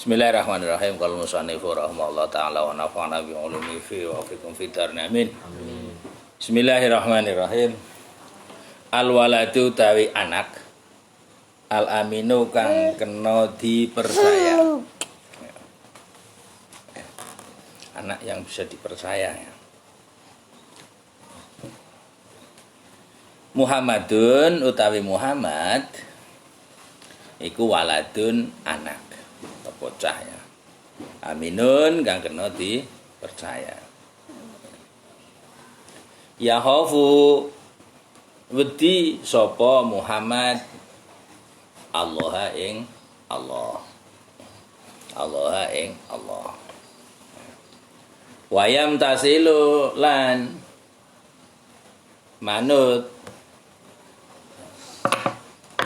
Bismillahirrahmanirrahim. Qala musannifu rahimahullah ta'ala wa nafa'ana bi ulumi fi wa fikum fitarni amin. Bismillahirrahmanirrahim. Al waladu tawi anak al aminu kang kena dipercaya. Anak yang bisa dipercaya ya. Muhammadun utawi Muhammad iku waladun anak bocah ya. Aminun kang kena dipercaya. Ya khafu wedi sapa Muhammad Allah ing Allah. Allah ing Allah. Wayam tasilu lan manut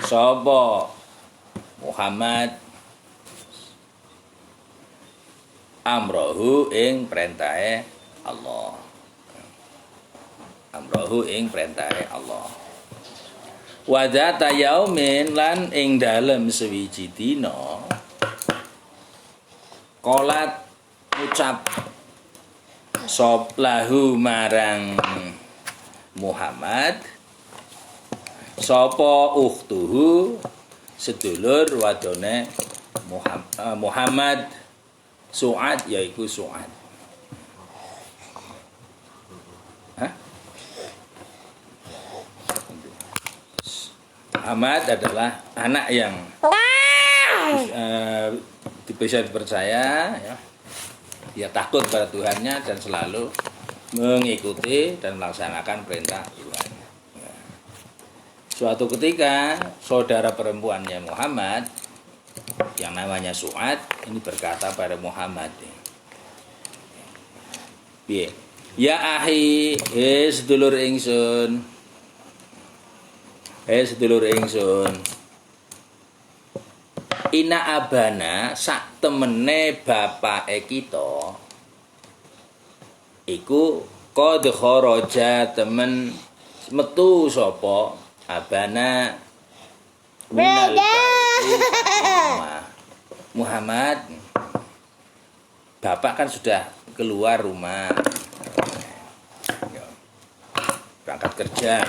sapa Muhammad amrohu ing perintahe Allah. Amrohu ing perintahe Allah. Wa dzata yaumin lan ing dalem sewiji dina qolat ucap sop lahu marang Muhammad sapa ukhtuhu sedulur wadone Muhammad Su'ad yaiku Su'ad. Muhammad adalah anak yang bisa dipercaya ya. Dia takut pada Tuhannya dan selalu mengikuti dan melaksanakan perintah Tuhan. Suatu ketika saudara perempuannya Muhammad yang namanya Su'ad ini berkata pada Muhammad, ya ahi, sedulur ingsun, sedulur ingsun, ina abana sak temene bapake kita iku qad kharaja temen metu sapa abana minal Muhammad, bapak kan sudah keluar rumah, berangkat kerja,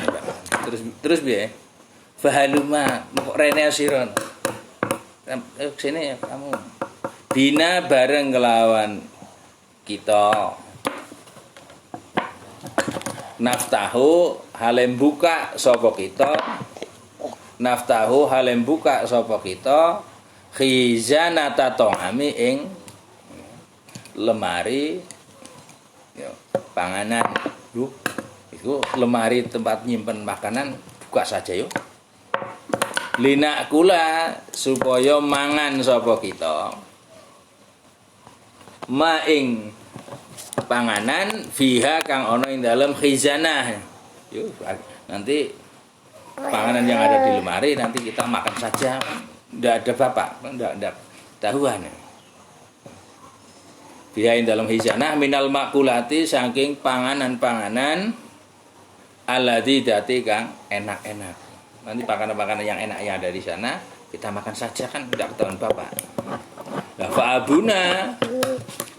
terus biar fahaluma rene asiron, sini ya kamu, bina bareng kelawan kita, naftahu halem buka sopo kita, naftahu halem buka sopo kita. Khizanata to'ami ing lemari ya, panganan yuk itu lemari tempat nyimpen makanan buka saja yuk lina kula supaya mangan sapa kita ma ing panganan fiha kang ana ing dalem khizanah yuk nanti panganan yang ada di lemari nanti kita makan saja. Tidak ada bapak, tidak tahuan. Biain dalam hizanah minal makulati saking panganan-panganan alladzi dati kang enak-enak. Nanti panganan-panganan yang enak yang ada di sana kita makan saja kan tidak ketahuan bapak. Lah fa abuna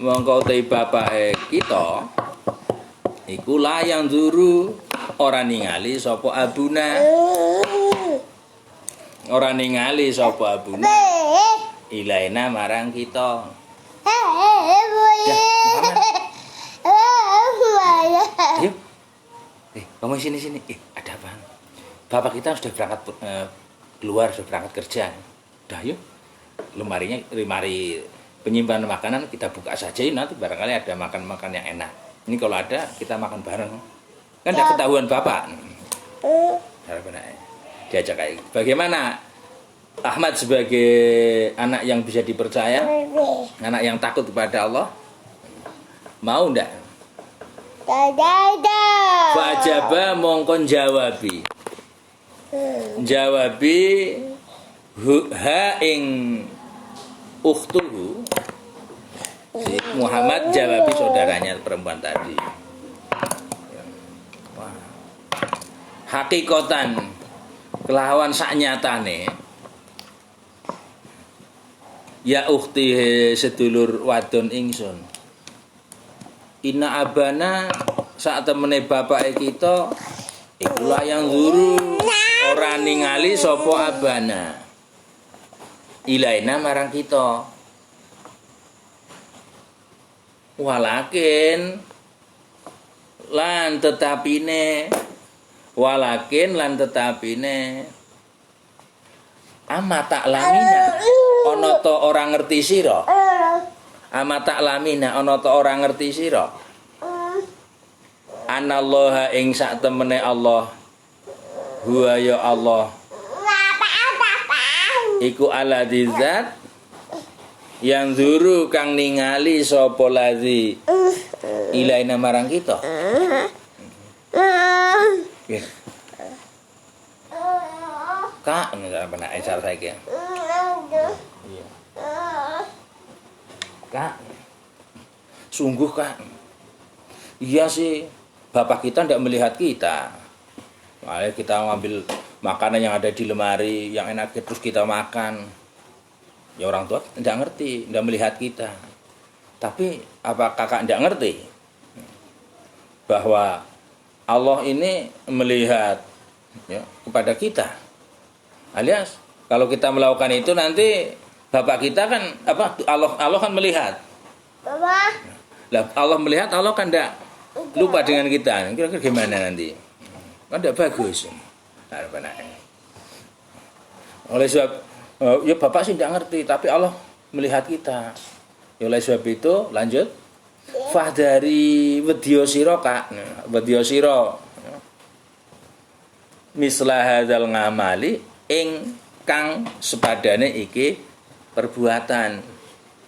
mongko te bapake kita iku layang duru ora ningali sapa abuna. Orang ningali sapa abuna ilaina marang kita. Yuk. Kamu sini. Ada apa? Bapak kita sudah berangkat keluar, sudah berangkat kerja. Udah yuk. Lemari penyimpanan makanan kita buka saja nanti barangkali ada makan-makan yang enak. Ini kalau ada kita makan bareng. Kan tidak ketahuan bapak. Diajak kayak bagaimana Ahmad sebagai anak yang bisa dipercaya, anak yang takut kepada Allah, mau ndak? Fajaba mongkon jawabi ha ing ukhtuhu Muhammad jawabi saudaranya perempuan tadi. Hakikatan kelawan sak nyatane Ya ukhti sedulur wadon ingsun. Inna abana sak temene bapake kita ikulah yang zuru ora ningali sapa abana. Ilaina marang kita. Walakin lan tetapine ama tak lamina ana ta ora ngerti sira. Ama tak lamina ana ta ora ngerti sira. Anallaha ing sak temene Allah huwa ya Allah iku alladzi zat yang zuru kang ningali sapa ladzi ilaina marang kita. Kak, ini apa nak esar saiki. Iya. Kak. Sungguh, Kak. Iya sih, bapak kita tidak melihat kita. Makanya kita ngambil makanan yang ada di lemari yang enak terus kita makan. Ya orang tua tidak ngerti, tidak melihat kita. Tapi apa kakak tidak ngerti bahwa Allah ini melihat ya, kepada kita. Alias kalau kita melakukan itu nanti bapak kita kan apa Allah kan melihat. Lah Allah melihat, Allah kan tidak lupa dengan kita. Kira-kira gimana nanti? Kan tidak bagus. Oleh sebab ya bapak sih tidak ngerti, tapi Allah melihat kita. Ya oleh sebab itu lanjut. Fahdari wedya sira Kak. Wedya sira. Mislah hadzal ngamali ing kang sepadane iki perbuatan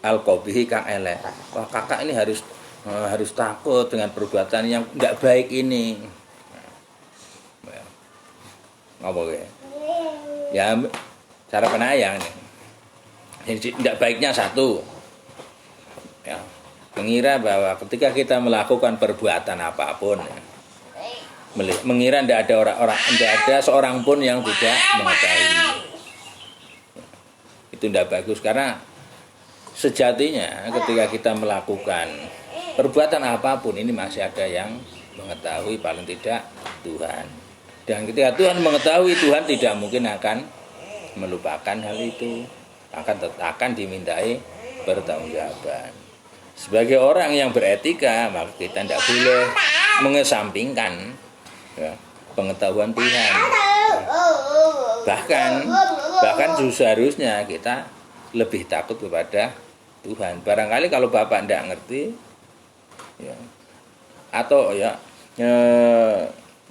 al-qabihi kang elek. Wah kakak ini harus takut dengan perbuatan yang tidak baik ini. Ngapa ya? Ya cara penayang nih. Yang tidak baiknya satu. Ya, mengira bahwa ketika kita melakukan perbuatan apapun ya, mengira tidak ada seorang pun yang tidak mengetahui. Itu tidak bagus karena sejatinya ketika kita melakukan perbuatan apapun ini masih ada yang mengetahui, paling tidak Tuhan. Dan ketika Tuhan mengetahui, Tuhan tidak mungkin akan melupakan hal itu, akan dimintai pertanggungjawaban. Sebagai orang yang beretika, maka kita tidak boleh mengesampingkan ya, pengetahuan Tuhan. Bahkan seharusnya kita lebih takut kepada Tuhan. Barangkali kalau bapak tidak ngerti, ya, atau ya,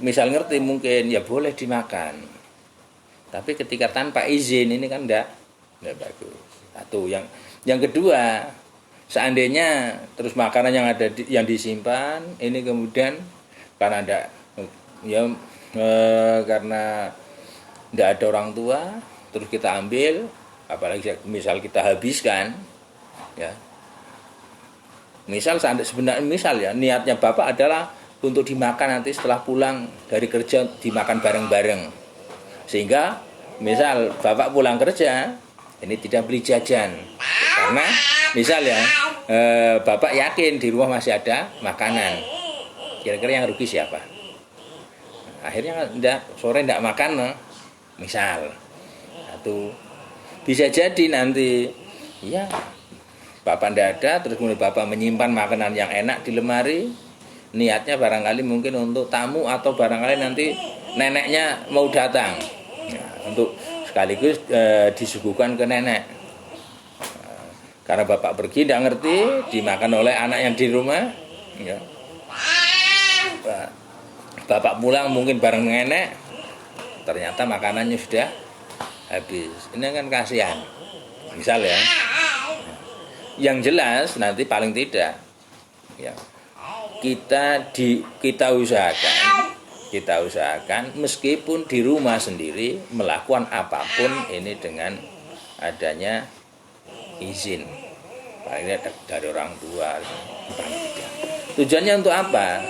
misal ngerti mungkin ya boleh dimakan. Tapi ketika tanpa izin ini kan tidak bagus. Satu. Yang kedua, seandainya terus makanan yang ada yang disimpan ini kemudian karena ada ya karena tidak ada orang tua terus kita ambil, apalagi misal kita habiskan ya, misal ya niatnya bapak adalah untuk dimakan nanti setelah pulang dari kerja, dimakan bareng-bareng, sehingga misal bapak pulang kerja ini tidak beli jajan karena misal ya bapak yakin di rumah masih ada makanan, kira-kira yang rugi siapa? Akhirnya sore tidak makan misal. Atau bisa jadi nanti ya bapak tidak ada, terus kemudian bapak menyimpan makanan yang enak di lemari, niatnya barangkali mungkin untuk tamu atau barangkali nanti neneknya mau datang ya, untuk sekaligus disuguhkan ke nenek. Karena bapak pergi tidak ngerti, dimakan oleh anak yang di rumah ya. Bapak pulang mungkin bareng nenek, ternyata makanannya sudah habis. Ini kan kasihan. Misal ya. Yang jelas nanti paling tidak ya, kita usahakan meskipun di rumah sendiri melakukan apapun ini dengan adanya izin paling tidak dari orang tua. Tujuannya untuk apa?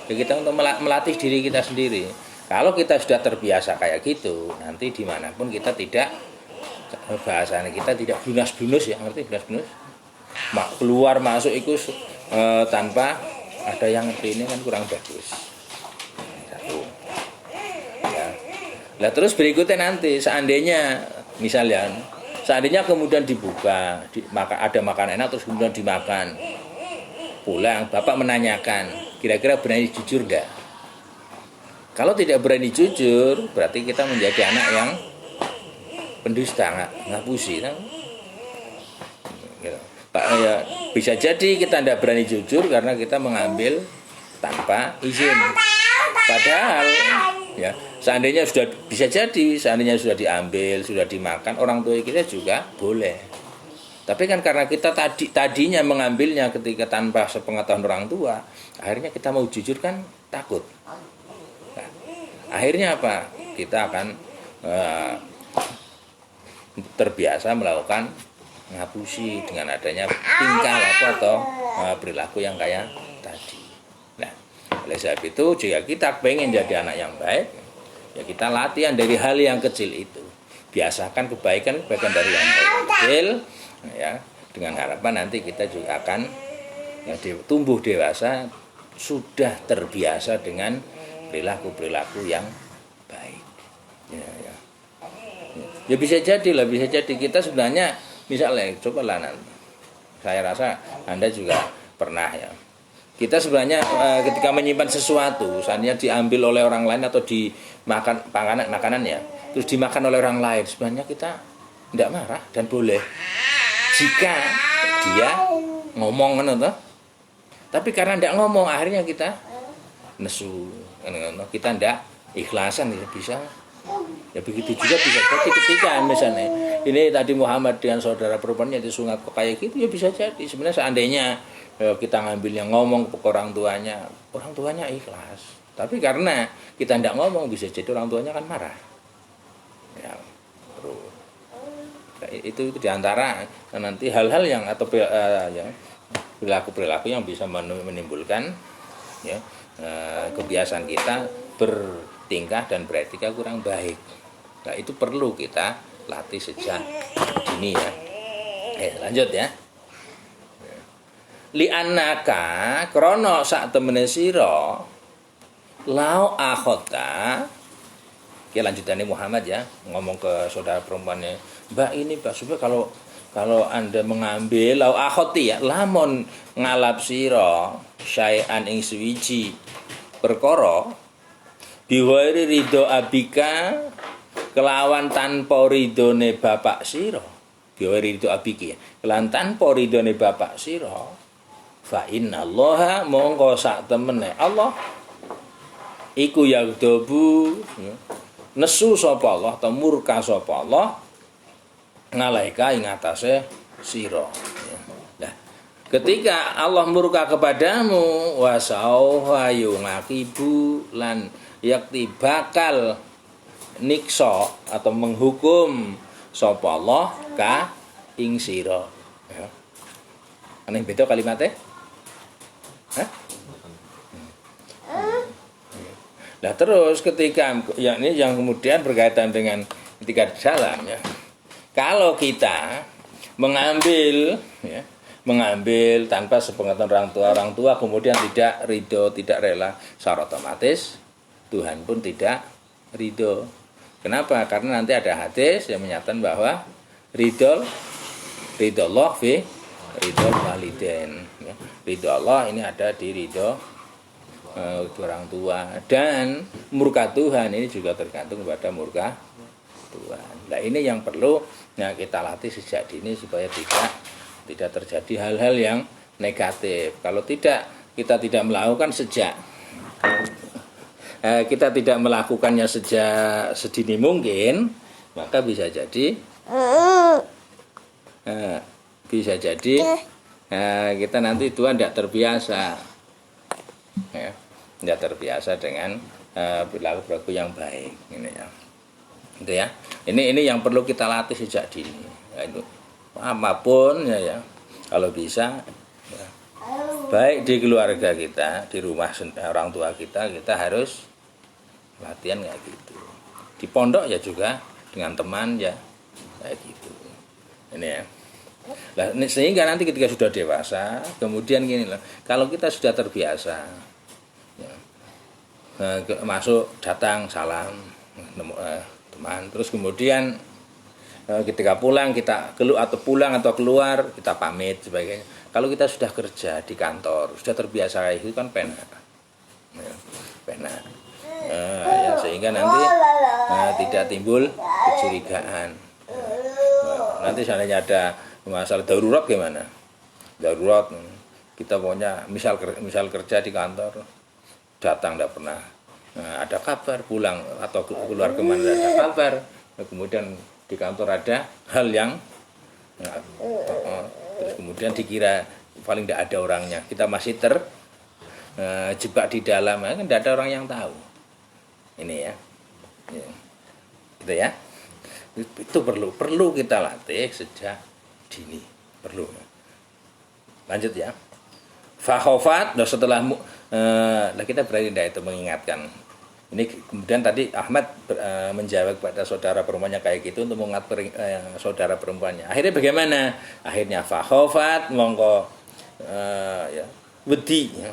Ya kita untuk melatih diri kita sendiri. Kalau kita sudah terbiasa kayak gitu, nanti dimanapun kita tidak bahasanya kita tidak blunas-blunus ya, ngerti blunas-blunus? Keluar masuk itu tanpa ada yang ngerti, ini kan kurang bagus. Satu. Ya. Nah terus berikutnya nanti seandainya misalnya kemudian dibuka, ada makan enak terus kemudian dimakan, pulang bapak menanyakan kira-kira berani jujur enggak? Kalau tidak berani jujur berarti kita menjadi anak yang pendusta, ngapusi kan? Pak ya, bisa jadi kita tidak berani jujur karena kita mengambil tanpa izin. Padahal ya seandainya seandainya sudah diambil, sudah dimakan, orang tua kita juga boleh. Tapi kan karena kita tadinya mengambilnya ketika tanpa sepengetahuan orang tua, akhirnya kita mau jujur kan takut. Nah, akhirnya apa? Kita akan terbiasa melakukan ngapusi dengan adanya tingkah laku atau perilaku yang kayak tadi. Nah, oleh sebab itu jika kita pengen jadi anak yang baik, ya kita latihan dari hal yang kecil itu. Biasakan kebaikan dari yang kecil, ya, dengan harapan nanti kita juga akan ya, tumbuh dewasa sudah terbiasa dengan perilaku-perilaku yang baik. Ya bisa jadi kita sebenarnya misalnya, cobalah nanti. Saya rasa Anda juga pernah ya. Kita sebenarnya ketika menyimpan sesuatu, seandainya diambil oleh orang lain atau dimakan makanan ya, terus dimakan oleh orang lain, sebenarnya kita tidak marah dan boleh. Jika dia ngomong kan toh. Tapi karena tidak ngomong, akhirnya kita nesu, kita tidak ikhlasan ya bisa. Ya begitu juga bisa jadi ketika misalnya ini tadi Muhammad dengan saudara perempuannya di sungai kayak gitu ya bisa jadi sebenarnya seandainya kita ngambil yang ngomong ke orang tuanya ikhlas, tapi karena kita tidak ngomong bisa jadi orang tuanya kan marah ya, itu diantara nanti hal-hal yang atau ya, perilaku yang bisa menimbulkan ya, kebiasaan kita bertingkah dan beretika kurang baik. Nah itu perlu kita latih sejak dini ya. Lanjut ya. Li'annaka krono sak temene sira lau akhota. Ya lanjutannya Muhammad ya, ngomong ke saudara perempuannya, Mbak ini Mbak supaya kalau Anda mengambil lau akhoti ya, lamun ngalap sira syai'an ing suwiji perkara biwairi ridho abika kelawan tanpa ridhone bapak sira, biwairi ridho abiki ya, kelawan tanpa ridhone bapak sira, fa innallaha mongko sak temene Allah iku yaghdabu nesu sapa Allah atau murka sapa Allah ngalaika ing atase sira. Nah, ketika Allah murka kepadamu wasauha yungaqibu lan yakti bakal niksa atau menghukum sapa Allah ka ing sira. Ya. Aneh beda kalimatnya? Hah? Nah terus ketika ini yang kemudian berkaitan dengan ketika di jalan ya. Kalau kita mengambil tanpa sepengetahuan orang tua kemudian tidak ridho, tidak rela, secara otomatis Tuhan pun tidak ridho. Kenapa? Karena nanti ada hadis yang menyatakan bahwa ridho Allah fi ridho walidain. Ridho Allah ini ada di ridho orang tua, dan murka Tuhan ini juga tergantung pada murka Tuhan. Nah ini yang perlu kita latih sejak dini supaya tidak terjadi hal-hal yang negatif. Kalau kita tidak melakukan kita tidak melakukannya sejak sedini mungkin, maka bisa jadi kita nanti Tuhan tidak terbiasa, ya, tidak terbiasa dengan perilaku yang baik, ini ya. Itu ya. Ini yang perlu kita latih sejak dini. Ya, itu apapun ya, kalau bisa. Ya. Baik di keluarga kita, di rumah orang tua kita harus latihan kayak gitu. Di pondok ya juga dengan teman ya, kayak gitu. Ini ya. Nah, sehingga nanti ketika sudah dewasa, kemudian gini loh, kalau kita sudah terbiasa, ya, masuk, datang, salam, teman, terus kemudian ketika pulang kita pulang atau keluar kita pamit sebagainya. Kalau kita sudah kerja di kantor, sudah terbiasa kayak itu kan penak, ya, penak, ya, sehingga nanti tidak timbul kecurigaan. Nanti seandainya ada masalah darurat gimana? Darurat kita pokoknya misal kerja di kantor, datang tidak pernah ada kabar, pulang atau keluar kemana ada kabar, kemudian di kantor ada hal yang terus kemudian dikira paling tidak ada orangnya, kita masih terjebak di dalam, kan tidak ada orang yang tahu. Ini ya, gitu ya. Itu perlu kita latih sejak dini, perlu. Lanjut ya. Fakhofat, setelah kita berani itu mengingatkan. Ini kemudian tadi Ahmad menjawab kepada saudara perempuannya kayak gitu untuk mengingat saudara perempuannya. Akhirnya bagaimana? Akhirnya fakhofat mongko ya, wedi ya.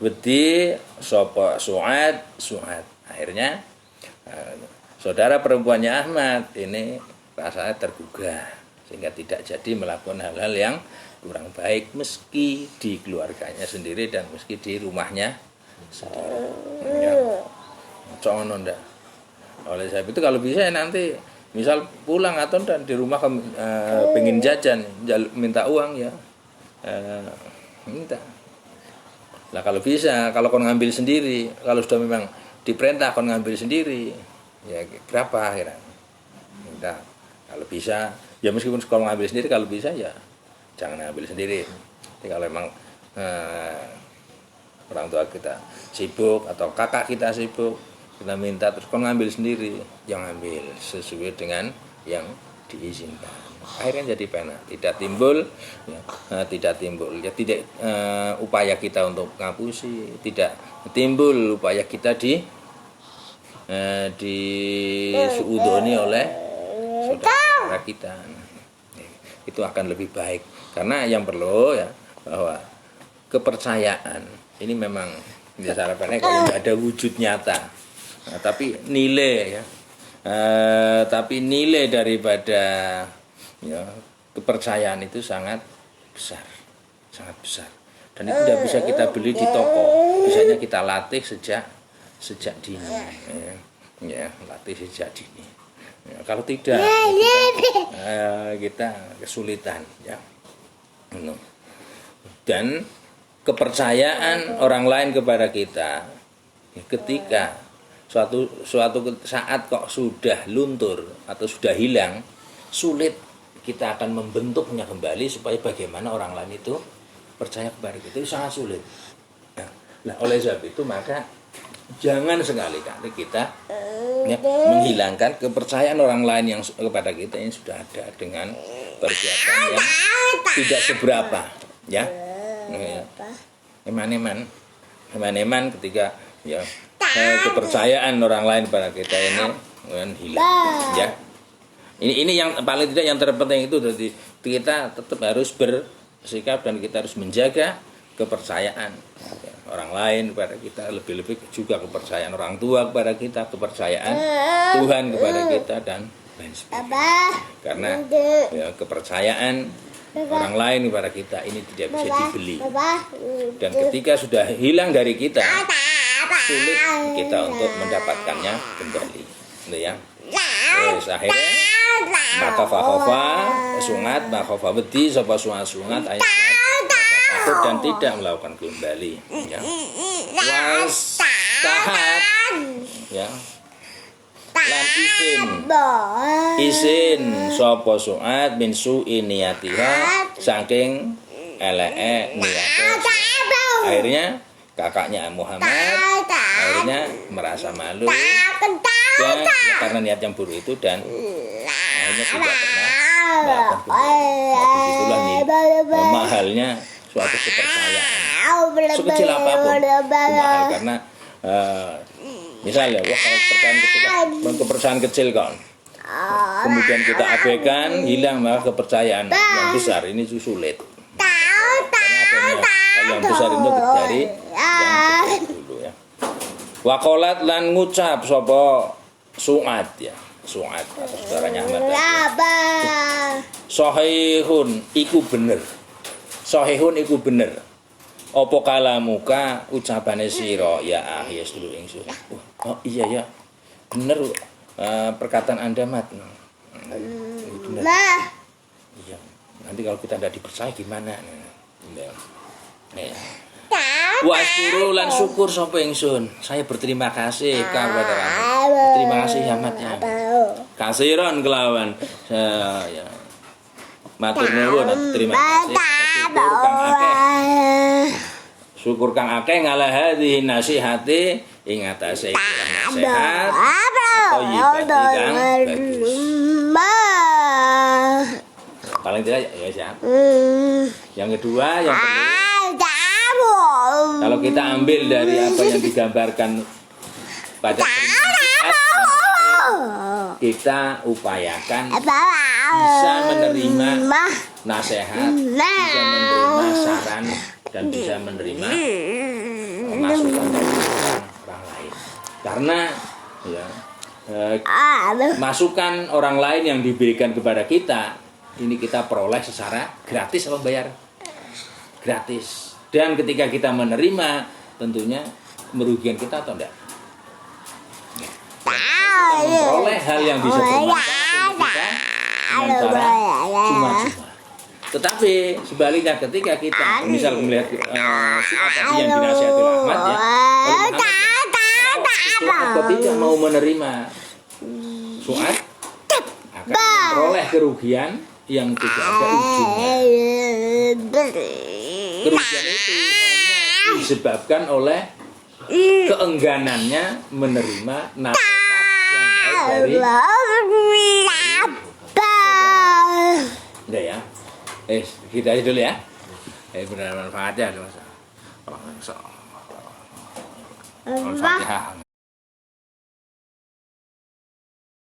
Wedi sapa Su'ad. Akhirnya saudara perempuannya Ahmad ini rasanya tergugah sehingga tidak jadi melakukan hal-hal yang kurang baik meski di keluarganya sendiri dan meski di rumahnya sendiri. Ya. Cono ndak. Oleh sebab itu kalau bisa ya nanti misal pulang atau di rumah pengen jajan minta uang ya minta. Lah kalau bisa kalau kau ngambil sendiri, kalau sudah memang diperintah kau ngambil sendiri ya berapa kira minta. Kalau bisa ya meskipun kalau ngambil sendiri kalau bisa ya jangan ngambil sendiri. Jadi kalau memang orang tua kita sibuk atau kakak kita sibuk kita minta terus kau ngambil sendiri, jangan ambil sesuai dengan yang diizinkan. Akhirnya jadi pena, tidak timbul ya tidak upaya kita untuk ngapusi, tidak timbul upaya kita disuudoni oleh saudara kita. Itu akan lebih baik karena yang perlu ya bahwa kepercayaan ini memang diharapkan kalau tidak ada wujud nyata, tapi nilai ya, tapi nilai daripada ya, kepercayaan itu sangat besar dan itu tidak bisa kita beli di toko, bisanya kita latih sejak dini ya latih sejak dini ya, kalau tidak kita kesulitan ya. Dan kepercayaan orang lain kepada kita ketika suatu saat kok sudah luntur atau sudah hilang, sulit kita akan membentuknya kembali supaya bagaimana orang lain itu percaya kepada kita, itu sangat sulit. Nah, oleh sebab itu maka jangan sekali-kali kita ya, menghilangkan kepercayaan orang lain yang kepada kita yang sudah ada dengan perbuatan yang tidak seberapa ya. Eman-eman ketika ya kepercayaan orang lain pada kita ini hilang ya. Ini yang paling tidak yang terpenting itu, jadi kita tetap harus bersikap dan kita harus menjaga kepercayaan orang lain kepada kita, lebih-lebih juga kepercayaan orang tua kepada kita, kepercayaan Tuhan kepada kita dan lain sebagainya. Karena ya, kepercayaan orang lain kepada kita ini tidak bisa dibeli. Dan ketika sudah hilang dari kita, sulit kita untuk mendapatkannya kembali. Gitu ya. Terus akhirnya maka fakhofa sungat makhofa beti sapa sungat ayat takut dan tidak melakukan kembali ya. Wastahat ya. Lan izin sapa suat min su'i niyatiha saking eleke niate. Akhirnya kakaknya Muhammad akhirnya merasa malu ya, karena niat yang buruk itu dan akhirnya tidak pernah melakukan kembali. Disitulah nih mahalnya suatu kepercayaan sekecil apapun mahal karena misalnya kalau kepercayaan kecil kan kemudian kita abaikan, hilang, maka kepercayaan yang besar ini sulit. Karena adanya hal yang besar itu dari yang dulu ya. Wakolat lan ngucap sapa Su'ad ya. Su'ad atau saudaranya Ahmad tadi. Sahihun iku bener. Sahihun iku bener. Apa kalamuka ucapane sira ya ahya sedulur ingsun. Oh iya ya. Bener perkataan Anda Mat. Bener. Iya. Nanti kalau kita tidak dipercaya gimana? Wa asykuru lan syukur sapa ingsun. Saya berterima kasih kepada kamu. Terima kasih ya Mat ya. Kasiron kelawan ya. Matur nuwun terima kasih. Syukur kang akeh ngalah hadhihi nasihati ing atase nasihat atau kang bagus. Paling tidak ya siap. Yang kedua yang perlu kalau kita ambil dari apa yang digambarkan pada kita upayakan bisa menerima nasihat, bisa menerima saran dan bisa menerima masukan dari orang lain. Karena ya, masukan orang lain yang diberikan kepada kita ini kita peroleh secara gratis atau bayar? Gratis. Dan ketika kita menerima tentunya merugikan kita atau enggak? Kita memperoleh hal yang bisa bermanfaat untuk kita dengan cara cuma-cuma. Tetapi sebaliknya ketika kita misal melihat Su'ad tadi yang dinasihati Ahmad ya, Su'ad tidak mau menerima, Su'ad akan memperoleh kerugian yang tidak ada ujungnya. Kerugian itu hanya disebabkan oleh keengganannya menerima nasihat yang baik dari udah ya. Kita aja dulu ya. Benar manfaatnya Mas. Fatihah.